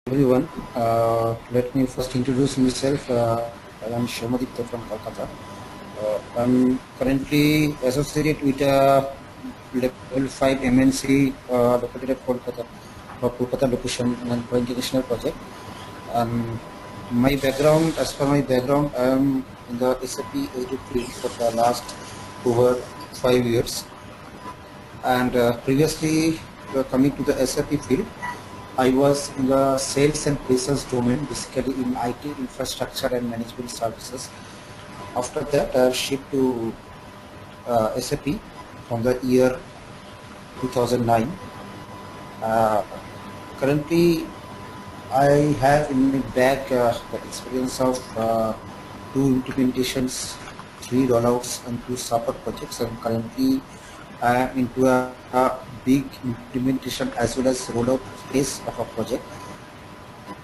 everyone. Let me first introduce myself. I am Shomadipta from Kolkata. I'm currently associated with a level 5 MNC located at Kolkata, for Kolkata location and for international project. Um, my background, as per my background, I am in the SAP AD field for the last over 5 years. And previously, coming to the SAP field, I was in the sales and pre-sales domain, basically in IT infrastructure and management services. After that, I shipped to SAP from the year 2009. Uh, Currently, I have in my bag the experience of 2 implementations, 3 rollouts, and 2 support projects. I'm currently into a big implementation as well as rollout phase of a project.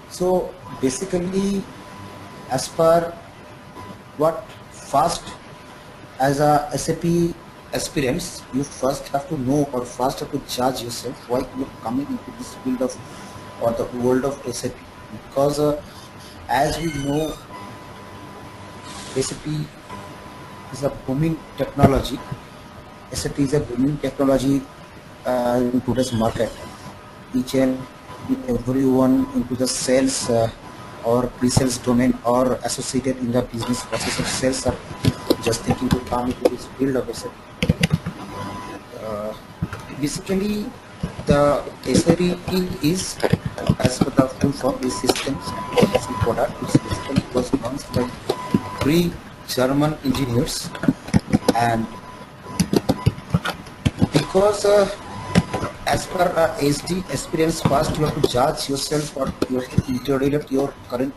So basically, as per what first as a SAP aspirants, you first have to know or first have to judge yourself why you're coming into this field of or the world of SAP. Because as we know, SAP is a booming technology. SAP is a booming technology in today's market. Each and everyone into the sales or pre-sales domain or associated in the business process of sales are just thinking to come into this field of SAP. Basically, the SAP is, as per the full form, is systems information product, which basically was launched by three German engineers. And because as per SD experience, first you have to judge yourself or you have to interrelate your current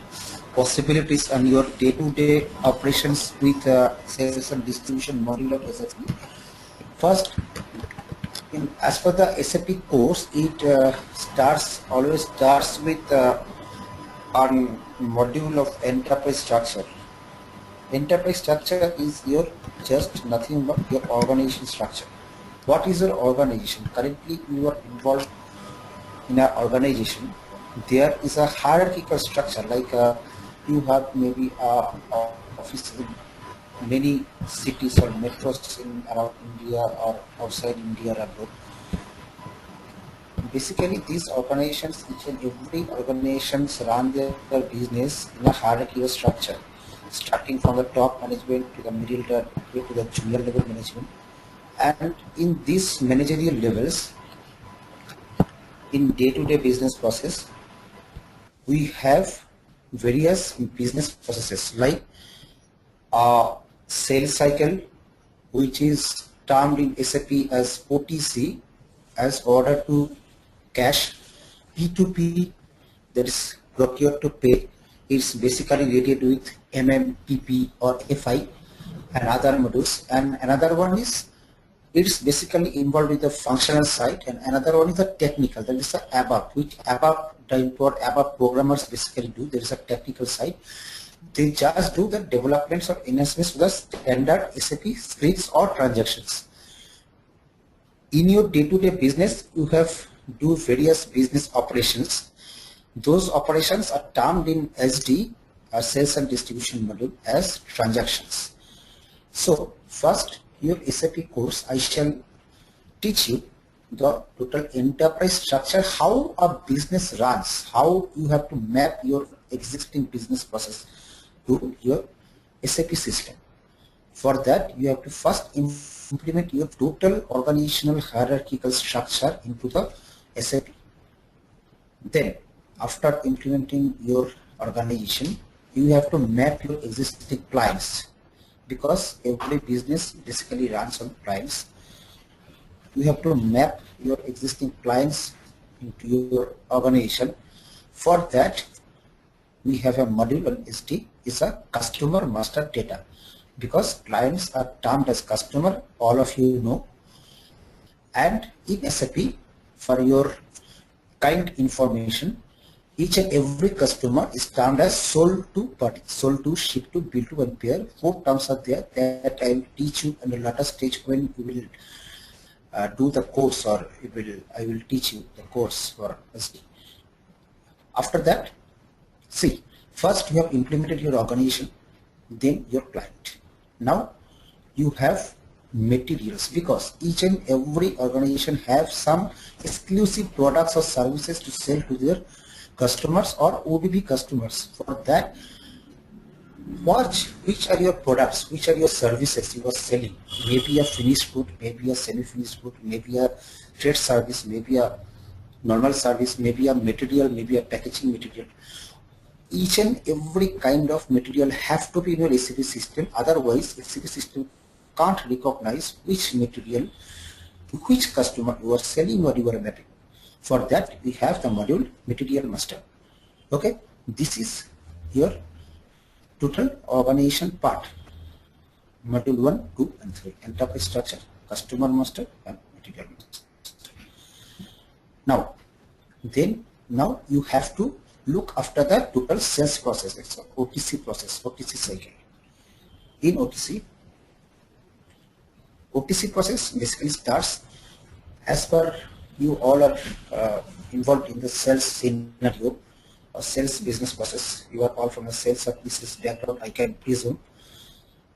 possibilities and your day-to-day operations with sales and distribution module of SAP. First, as per the SAP course, it always starts with on module of enterprise structure. Enterprise structure is your just nothing but your organization structure. What is your organization? Currently, you are involved in an organization. There is a hierarchical structure, like you have maybe office in many cities or metros in around India or outside India or abroad. Basically, these organizations, each and every organizations run their business in a hierarchical structure, starting from the top management to the middle to the junior level management. And in these managerial levels, in day-to-day business process, we have various business processes like sales cycle, which is termed in SAP as OTC, as order to cash. P2P, that is procure to pay, it's basically related with MMPP or FI and other modules. And another one is it's basically involved with the functional side, and another one is the technical, that is the ABAP, which ABAP programmers basically do. There is a technical side. They just do the developments or enhancements to the standard SAP scripts or transactions. In your day-to-day business, you have do various business operations. Those operations are termed in SD, sales and distribution module, as transactions. So first, your SAP course, I shall teach you the total enterprise structure, how a business runs, how you have to map your existing business process to your SAP system. For that, you have to first implement your total organizational hierarchical structure into the SAP. Then, after implementing your organization, you have to map your existing clients, because every business basically runs on clients. You have to map your existing clients into your organization. For that, we have a module on SD, is a customer master data, because clients are termed as customer, all of you know. And in SAP, for your kind information, each and every customer is termed as sold to party, sold to, ship to, bill to, and pair. 4 terms are there that I will teach you in the later stage when you will do the course, or I will teach you the course for SD. After that, see, first you have implemented your organization, then your client. Now you have materials, because each and every organization have some exclusive products or services to sell to their customers or OBB customers. For that, watch which are your products, which are your services you are selling. Maybe a finished good, maybe a semi-finished good, maybe a trade service, maybe a normal service, maybe a material, maybe a packaging material. Each and every kind of material have to be in your SAP system. Otherwise, SAP system can't recognize which material to which customer you are selling or you are mapping. For that, we have the module material master. Okay, this is your total organization part. Module 1, 2 and 3. Enterprise structure, customer master and material master. Now you have to look after the total sales process. It's OTC process, OTC cycle. In OTC process basically starts as per you all are involved in the sales scenario or sales business process. You are all from a sales or business background, I can presume.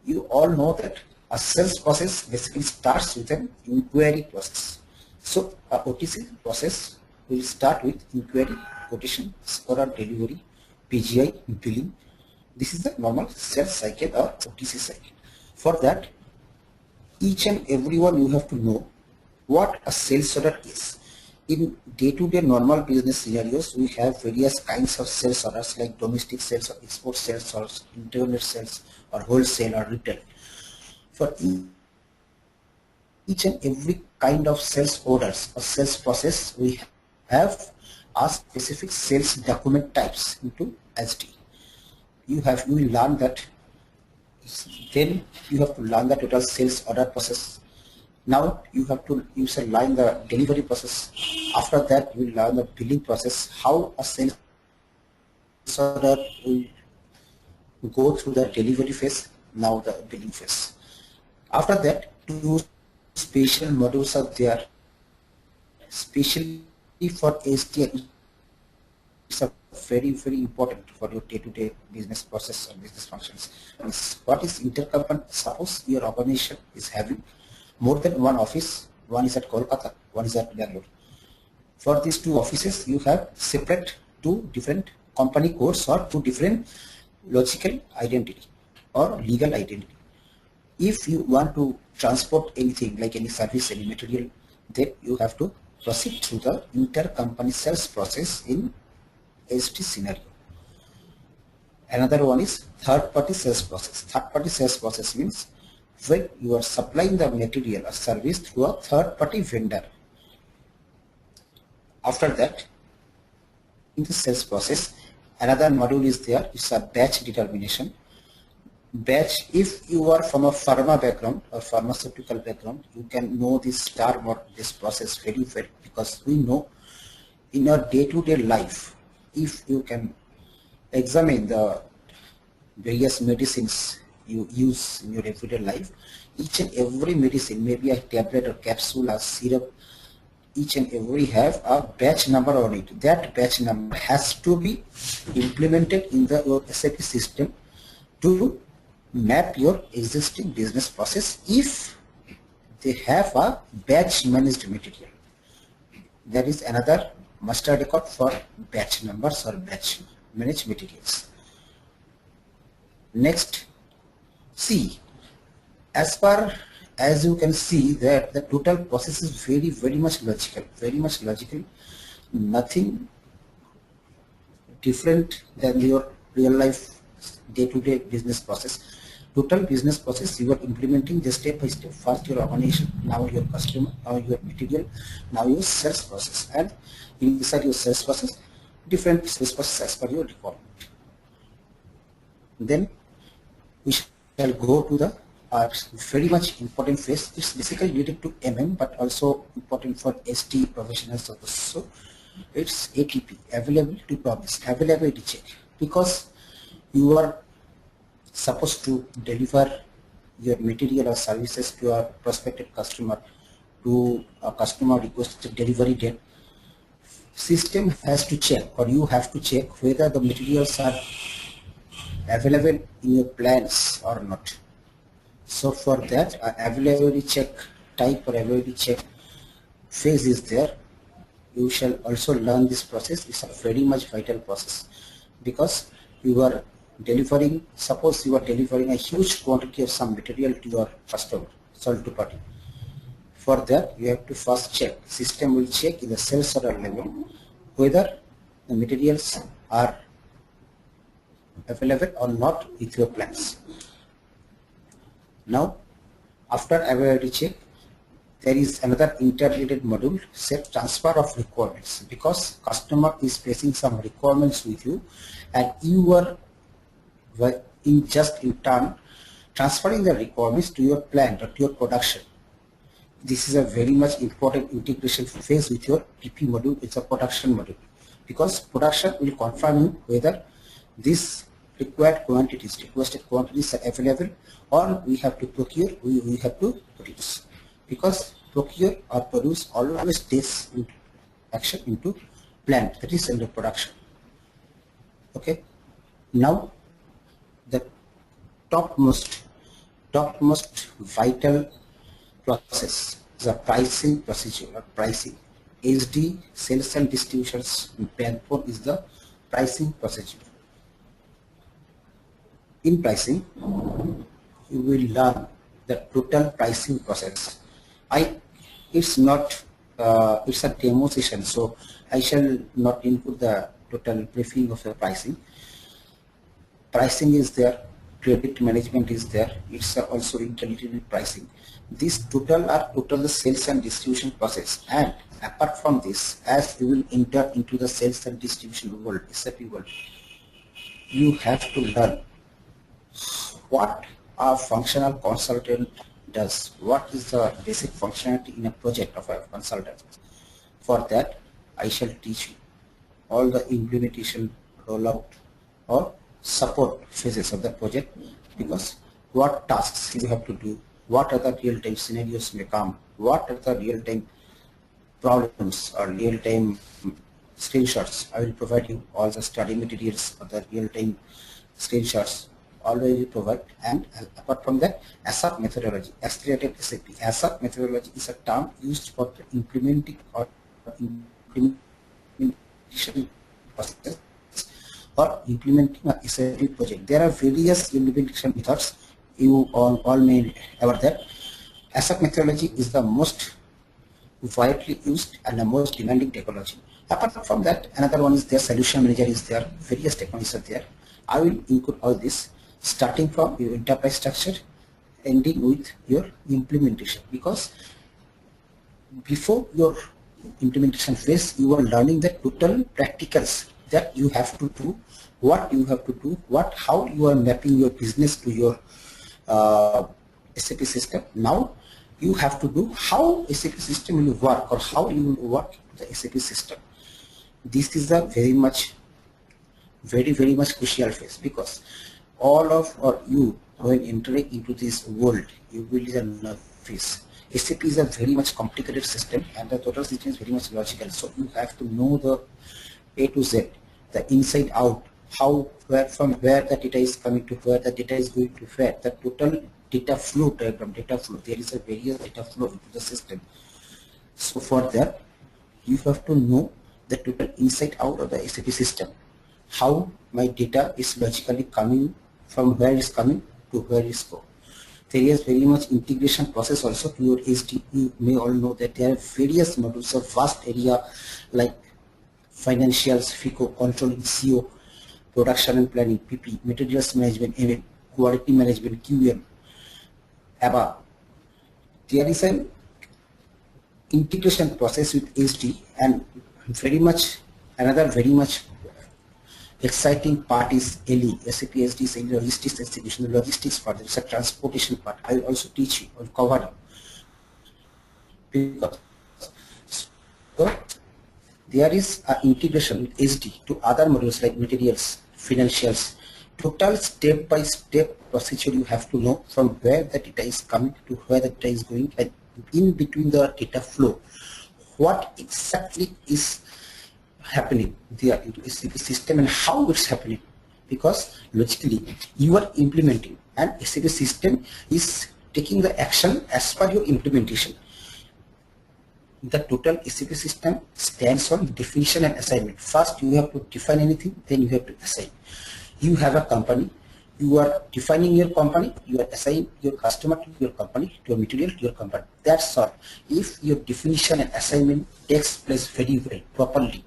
You all know that a sales process basically starts with an inquiry process. So a OTC process will start with inquiry, quotation, order delivery, PGI, billing. This is the normal sales cycle or OTC cycle. For that, each and everyone you have to know what a sales order is. In day-to-day normal business scenarios, we have various kinds of sales orders like domestic sales or export sales or internet sales or wholesale or retail. For each and every kind of sales orders or sales process, we have a specific sales document types into SD. You will learn that. Then you have to learn the total sales order process. Now you have to learn the delivery process. After that, you will learn the billing process, how a sales order will go through the delivery phase, now the billing phase. After that, two special modules are there, especially for SDI. It's a very important for your day-to-day business process or business functions. What is intercompany? Suppose your organization is having more than one office. One is at Kolkata, one is at Bangalore. For these two offices, you have separate two different company codes or two different logical identity or legal identity. If you want to transport anything like any service, any material, then you have to proceed through the intercompany sales process in SD scenario. Another one is third-party sales process. Third-party sales process means when you are supplying the material or service through a third-party vendor. After that, in the sales process, another module is there. It's a batch determination. Batch, if you are from a pharma background or pharmaceutical background, you can know this term or this process very well, because we know in your day-to-day life, if you can examine the various medicines you use in your everyday life, each and every medicine, maybe a tablet or capsule or syrup, each and every have a batch number on it. That batch number has to be implemented in your SAP system to map your existing business process if they have a batch managed material. That is another master record for batch numbers or batch managed materials. Next, see, as far as you can see that the total process is very much logical, nothing different than your real life day-to-day business process. Total business process you are implementing just step by step. First your organization, now your customer, now your material, now your sales process, and inside your sales process, different sales process as per your requirement. Then we shall go to the very much important phase. It's basically related to MM, but also important for ST professionals also. So it's ATP, availability promise, availability check, because you are supposed to deliver your material or services to a prospective customer, to a customer requested delivery date. system has to check, or you have to check whether the materials are available in your plans or not. So for that, availability check type or availability check phase is there. You shall also learn this process. It's a very much vital process, because you are delivering, suppose you are delivering a huge quantity of some material to your customer, sold to party. For that, you have to first check, system will check in the sales order level whether the materials are available or not with your plans. Now, after availability check, there is another interrelated module, set transfer of requirements, because customer is placing some requirements with you and you are in turn transferring the requirements to your plant or to your production. This is a very much important integration phase with your PP module. It's a production module, because production will confirm you whether this required quantities, requested quantities are available, or we have to procure, we have to produce. Because procure or produce always takes action into plant, that is under production. Okay. Now the topmost vital process is a pricing procedure, or pricing. SD, sales and distributions platform, is the pricing procedure. In pricing, you will learn the total pricing process. It's not, it's a demo session, so I shall not include the total briefing of the pricing. Pricing is there, credit management is there, it's also interrelated with pricing. These total the sales and distribution process. And apart from this, as you will enter into the sales and distribution world, SAP world, you have to learn what a functional consultant does, what is the basic functionality in a project of a consultant. For that, I shall teach you all the implementation, rollout or support phases of the project, because what tasks you have to do, what are the real-time scenarios may come, what are the real-time problems or real-time screenshots. I will provide you all the study materials of the real-time screenshots already provide. And apart from that, ASAP methodology, accelerated SAP. ASAP methodology is a term used for implementing or implementation process or implementing a SAP project. There are various implementation methods. You all may aware that ASAP methodology is the most widely used and the most demanding technology. Apart from that, another one is there, solution manager is there, various technologies are there. I will include all this, starting from your enterprise structure, ending with your implementation, because before your implementation phase, you are learning the total practicals that you have to do, what you have to do, how you are mapping your business to your SAP system. Now you have to do how SAP system will work, or how you will work the SAP system. This is a very much crucial phase, because all of you when entering into this world, you will be a novice. SAP is a very much complicated system, and the total system is very much logical. So you have to know the A to Z, the inside out, from where the data is coming to where the data is going to where, the total data flow diagram, there is a various data flow into the system. So for that, you have to know the total inside out of the SAP system, how my data is logically coming, from where it's coming to where it's going. There is very much integration process also to your SD. You may all know that there are various modules of vast area like financials, FICO, controlling, CO, production and planning, PP, materials management, MM, quality management, QM, ABA. There is an integration process with SD, and another very much exciting part is LE, SAP SD is logistics execution, the logistics part. It's a transportation part. I will also teach you on cover. Because so there is an integration with SD to other modules like materials, financials. Total step-by-step procedure you have to know, from where the data is coming to where the data is going, and in between the data flow, what exactly is happening there into SAP system and how it's happening, because logically you are implementing and SAP system is taking the action as per your implementation. The total SAP system stands on definition and assignment. First you have to define anything, then you have to assign. You have a company, you are defining your company, you are assigning your customer to your company, to your material to your company. That's all. If your definition and assignment takes place very well, properly,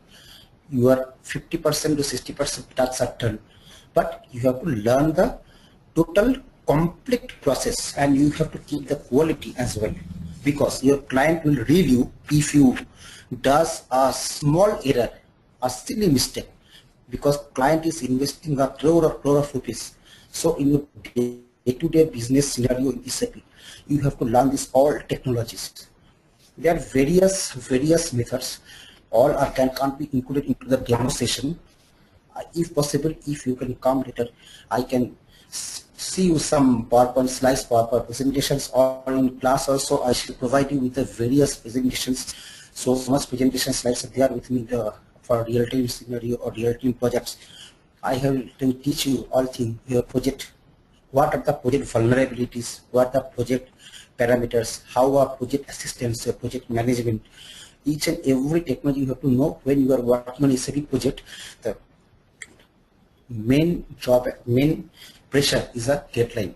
your 50% to 60% tasks are done. But you have to learn the total complete process, and you have to keep the quality as well, because your client will review if you does a small error, a silly mistake, because client is investing a crore of rupees. So in your day-to-day business scenario in SAP, you have to learn this all technologies. There are various methods. All are can't be included into the demo session. If possible, if you can come later, I can see you some PowerPoint slides, PowerPoint presentations, or in class also I should provide you with the various presentations. So much presentation slides are there with me for real-time scenario or real-time projects. I have to teach you all things, your project, what are the project vulnerabilities, what are project parameters, how are project assistance, project management. Each and every technology you have to know when you are working on SAP project. The main pressure is a deadline,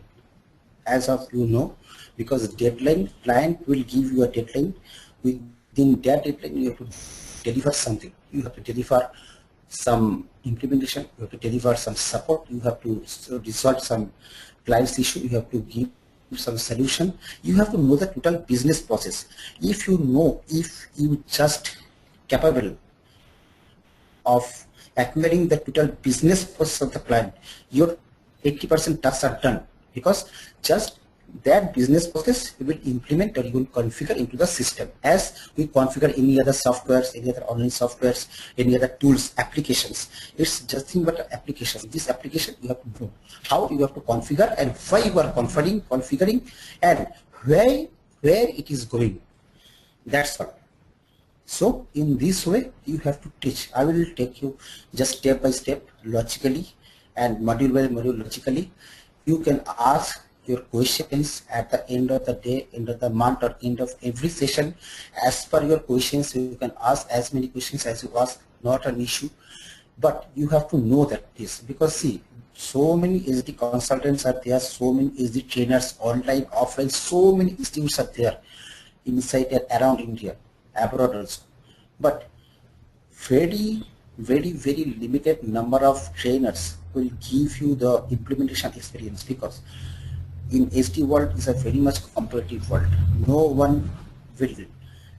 as of you know, because deadline, client will give you a deadline. Within that deadline you have to deliver something. You have to deliver some implementation, you have to deliver some support, you have to resolve some client's issue, you have to give some solution. You have to know the total business process. If you just capable of acquiring the total business process of the client, your 80% tasks are done, because just that business process you will implement or you will configure into the system as we configure any other softwares, any other online softwares, any other tools, applications. It's just thing but application. This application you have to know how you have to configure and why you are configuring and where it is going. That's all. So in this way you have to teach. I will take you just step by step, logically, and module by module logically. You can ask your questions at the end of the day, end of the month, or end of every session. As per your questions, you can ask as many questions as you ask, not an issue. But you have to know that this, because see, so many SD consultants are there, so many SD trainers, online, offline, so many institutes are there inside and around India, abroad also. But very limited number of trainers will give you the implementation experience, because in SD world is a very much competitive world. No one will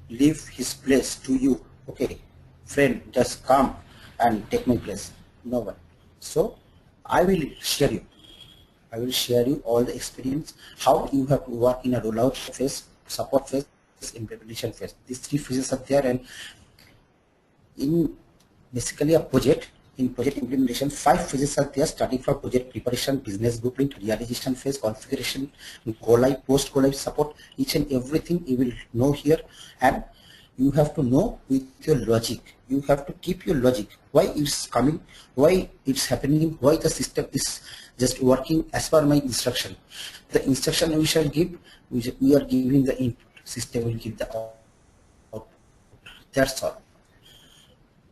leave his place to you. Okay, friend, just come and take my place. No one. So I will share you. I will share you all the experience, how you have to work in a rollout phase, support phase, implementation phase. These three phases are there, and in basically a project, in project implementation, 5 phases are there, starting from project preparation, business blueprint, realization phase, configuration, go live, post go live support. Each and everything you will know here, and you have to know with your logic. You have to keep your logic. Why it's coming, why it's happening, why the system is just working as per my instruction. The instruction we shall give, we are giving the input. System will give the output. That's all.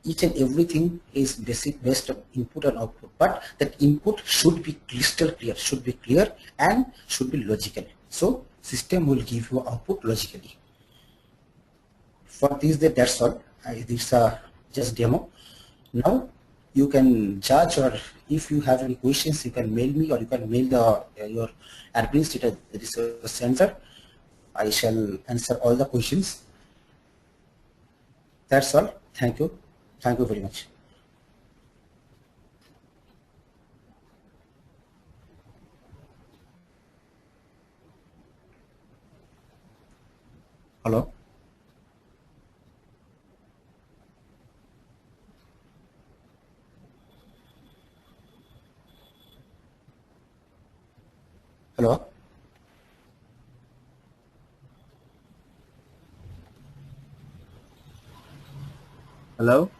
Each and everything is based on input and output, but that input should be crystal clear, should be clear, and should be logical. So system will give you output logically. For this day, that's all. This just demo. Now you can judge, or if you have any questions, you can mail me, or you can mail your administrator, the research center. I shall answer all the questions. That's all. Thank you. Thank you very much. Hello. Hello. Hello?